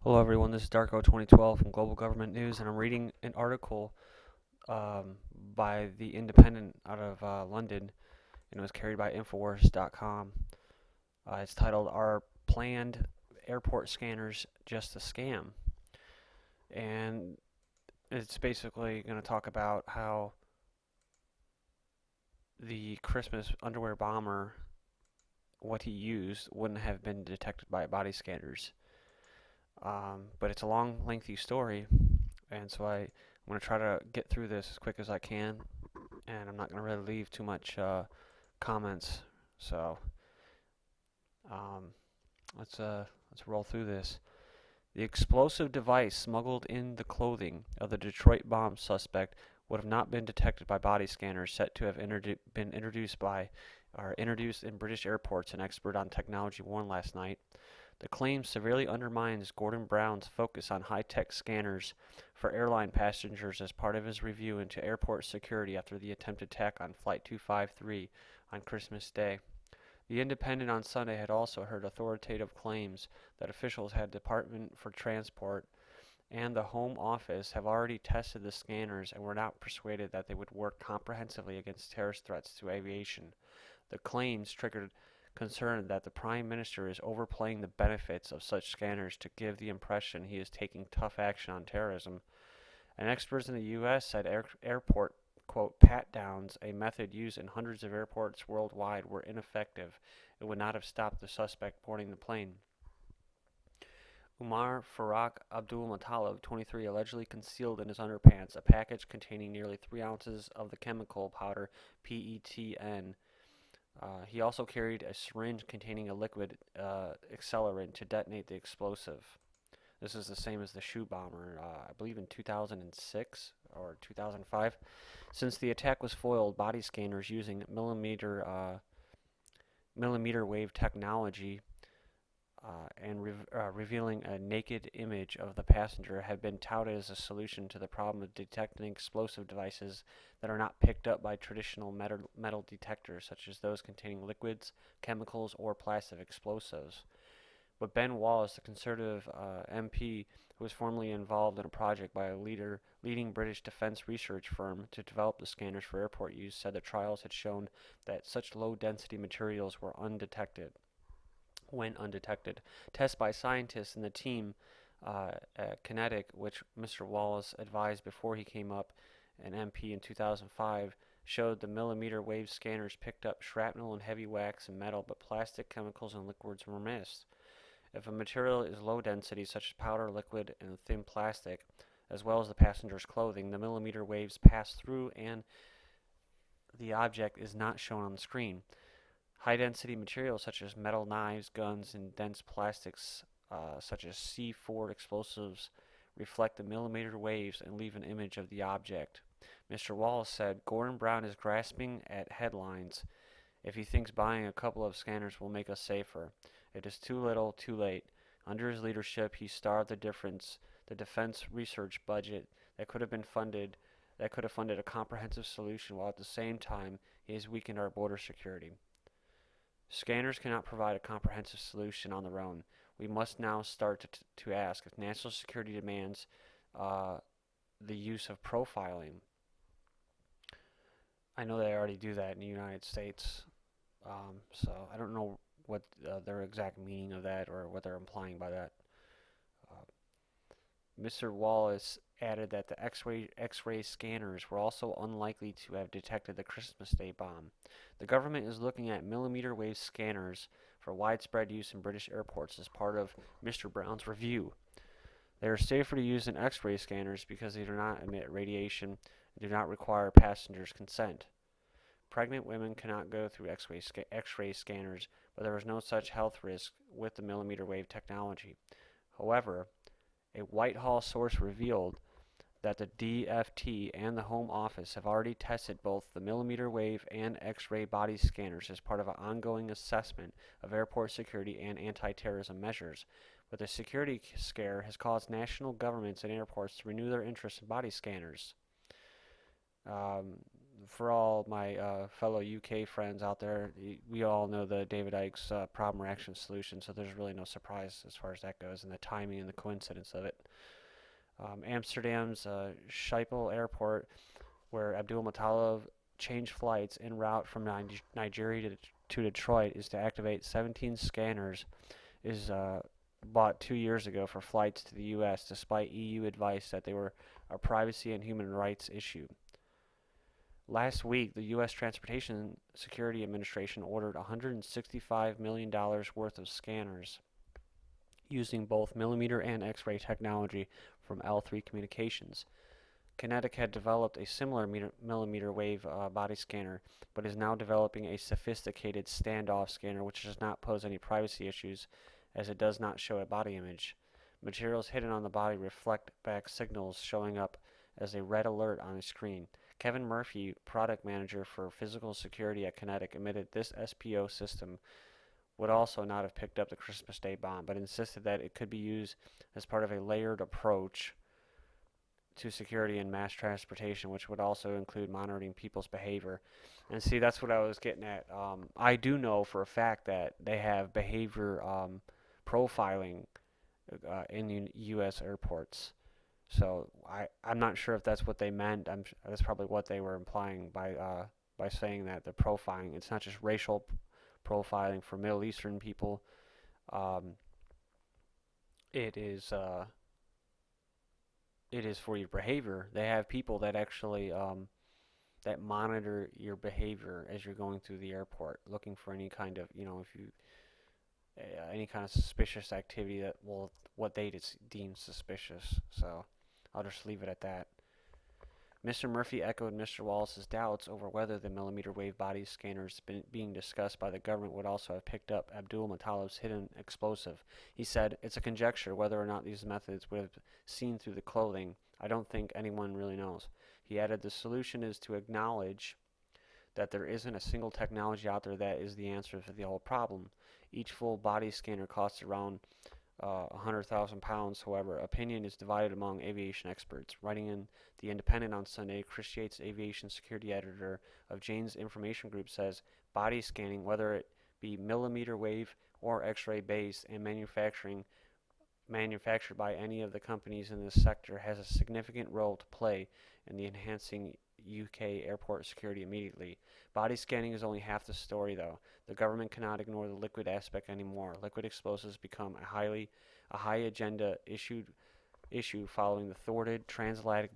Hello, everyone. This is Darko 2012 from Global Government News, and I'm reading an article um, by The Independent out of London, and it was carried by Infowars.com. It's titled "Are Planned Airport Scanners Just a Scam?" And it's basically going to talk about how the Christmas underwear bomber, what he used, wouldn't have been detected by body scanners. But it's a long, lengthy story, and so I'm going to try to get through this as quick as I can, and I'm not going to really leave too much comments. So um, let's roll through this. The explosive device smuggled in the clothing of the Detroit bomb suspect would have not been detected by body scanners set to have been introduced in British airports, an expert on technology warned last night. The claim severely undermines Gordon Brown's focus on high-tech scanners for airline passengers as part of his review into airport security after the attempted attack on Flight 253 on Christmas Day. The Independent on Sunday had also heard authoritative claims that officials at Department for Transport and the Home Office have already tested the scanners and were not persuaded that they would work comprehensively against terrorist threats to aviation. The claims triggered concern that the Prime Minister is overplaying the benefits of such scanners to give the impression he is taking tough action on terrorism. And experts in the U.S. said airport, quote, pat-downs, a method used in hundreds of airports worldwide, were ineffective. It would not have stopped the suspect boarding the plane. Umar Faraq Abdul Muttalib, 23, allegedly concealed in his underpants a package containing nearly 3 ounces of the chemical powder PETN. He also carried a syringe containing a liquid accelerant to detonate the explosive. This is the same as the shoe bomber, I believe in 2006 or 2005. Since the attack was foiled, body scanners using millimeter wave technology revealing a naked image of the passenger have been touted as a solution to the problem of detecting explosive devices that are not picked up by traditional metal detectors, such as those containing liquids, chemicals, or plastic explosives. But Ben Wallace, the Conservative MP who was formerly involved in a project by a leading British defense research firm to develop the scanners for airport use, said that trials had shown that such low-density materials were undetected. When undetected, tests by scientists in the team at Kinetic, which Mr. Wallace advised before he came up an MP in 2005, showed the millimeter wave scanners picked up shrapnel and heavy wax and metal, but plastic, chemicals, and liquids were missed. If a material is low density, such as powder, liquid, and thin plastic, as well as the passenger's clothing, the millimeter waves pass through and the object is not shown on the screen. High-density materials such as metal knives, guns, and dense plastics such as C4 explosives reflect the millimeter waves and leave an image of the object. Mr. Wallace said, Gordon Brown is grasping at headlines if he thinks buying a couple of scanners will make us safer. It is too little, too late. Under his leadership, he starved the defense research budget that could have been funded that could have funded a comprehensive solution, while at the same time he has weakened our border security. Scanners cannot provide a comprehensive solution on their own. We must now start to ask if national security demands uh, the use of profiling. I know they already do that in the United States, so I don't know what their exact meaning of that or what they're implying by that. Uh, Mr. Wallace added that the X-ray scanners were also unlikely to have detected the Christmas Day bomb. The government is looking at millimeter wave scanners for widespread use in British airports as part of Mr. Brown's review. They are safer to use than X-ray scanners because they do not emit radiation and do not require passengers' consent. Pregnant women cannot go through X-ray scanners, but there is no such health risk with the millimeter wave technology. However, a Whitehall source revealed that the DFT and the Home Office have already tested both the millimeter wave and X-ray body scanners as part of an ongoing assessment of airport security and anti-terrorism measures. But the security scare has caused national governments and airports to renew their interest in body scanners. Um, for all my fellow UK friends out there, we all know the David Icke's problem reaction solution, so there's really no surprise as far as that goes, and the timing and the coincidence of it. Amsterdam's Schiphol Airport, where Abdul Muttalib changed flights en route from Nigeria to Detroit, is to activate 17 scanners, is bought 2 years ago for flights to the U.S., despite EU advice that they were a privacy and human rights issue. Last week, the U.S. Transportation Security Administration ordered $165 million worth of scanners using both millimeter and X-ray technology from L3 Communications. Kinetic had developed a similar millimeter wave body scanner, but is now developing a sophisticated standoff scanner which does not pose any privacy issues as it does not show a body image. Materials hidden on the body reflect back signals showing up as a red alert on a screen. Kevin Murphy, product manager for physical security at Kinetic, admitted this SPO system would also not have picked up the Christmas Day bomb, but insisted that it could be used as part of a layered approach to security and mass transportation, which would also include monitoring people's behavior. And see, that's what I was getting at. I do know for a fact that they have behavior profiling in U.S. airports. So I'm not sure if that's what they meant. That's probably what they were implying by saying that the profiling. It's not just racial profiling for Middle Eastern people. Um, it is it is for your behavior. They have people that actually that monitor your behavior as you're going through the airport, looking for any kind of if you any kind of suspicious activity that will what they deem suspicious. So I'll just leave it at that. Mr. Murphy echoed Mr. Wallace's doubts over whether the millimeter wave body scanners being discussed by the government would also have picked up Abdul Muttalib's hidden explosive. He said, "It's a conjecture whether or not these methods would have seen through the clothing. I don't think anyone really knows." He added, "The solution is to acknowledge that there isn't a single technology out there that is the answer to the whole problem. Each full body scanner costs around 100,000 pounds. However, opinion is divided among aviation experts." Writing in The Independent on Sunday, Chris Yates, aviation security editor of Jane's Information Group, says body scanning, whether it be millimeter wave or X-ray based and manufactured by any of the companies in this sector, has a significant role to play in the enhancing UK airport security immediately. Body scanning is only half the story, though. The government cannot ignore the liquid aspect anymore. Liquid explosives become a high agenda issue following the thwarted transatlantic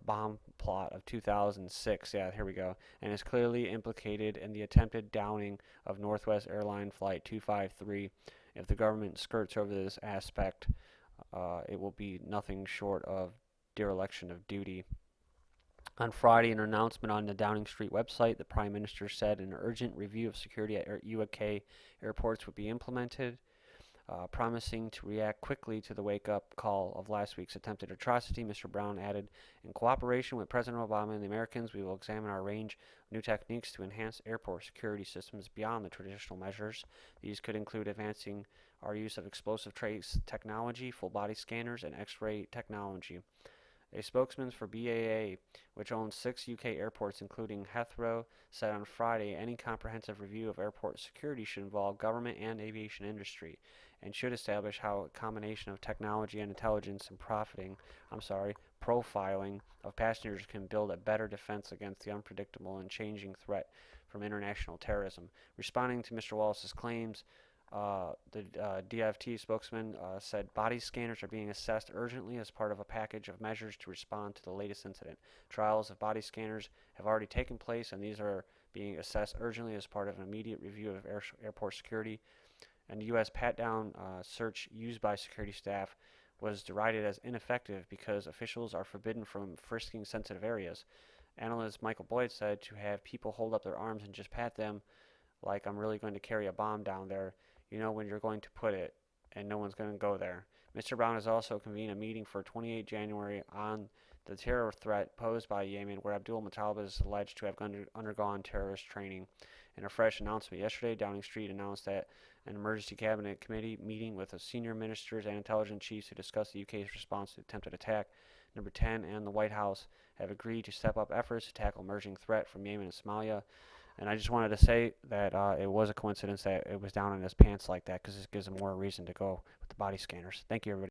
bomb plot of 2006. Yeah, here we go. And is clearly implicated in the attempted downing of Northwest Airline Flight 253. If the government skirts over this aspect, it will be nothing short of dereliction of duty. On Friday, in an announcement on the Downing Street website, the Prime Minister said an urgent review of security at UK airports would be implemented, promising to react quickly to the wake-up call of last week's attempted atrocity. Mr. Brown added, "In cooperation with President Obama and the Americans, we will examine our range of new techniques to enhance airport security systems beyond the traditional measures. These could include advancing our use of explosive trace technology, full-body scanners, and X-ray technology." A spokesman for BAA, which owns 6 UK airports including Heathrow, said on Friday any comprehensive review of airport security should involve government and aviation industry, and should establish how a combination of technology and intelligence and profiling of passengers can build a better defense against the unpredictable and changing threat from international terrorism. Responding to Mr. Wallace's claims, the DFT spokesman said body scanners are being assessed urgently as part of a package of measures to respond to the latest incident. Trials of body scanners have already taken place, and these are being assessed urgently as part of an immediate review of airport security. And the U.S. pat-down search used by security staff was derided as ineffective because officials are forbidden from frisking sensitive areas. Analyst Michael Boyd said to have people hold up their arms and just pat them like I'm really going to carry a bomb down there. You know when you're going to put it, and no one's going to go there. Mr. Brown has also convened a meeting for 28 January on the terror threat posed by Yemen, where Abdul Muttalib is alleged to have undergone terrorist training. In a fresh announcement yesterday, Downing Street announced that an emergency cabinet committee meeting with the senior ministers and intelligence chiefs to discuss the UK's response to the attempted attack. Number 10 and the White House have agreed to step up efforts to tackle emerging threat from Yemen and Somalia. And I just wanted to say that it was a coincidence that it was down in his pants like that, because this gives him more reason to go with the body scanners. Thank you, everybody.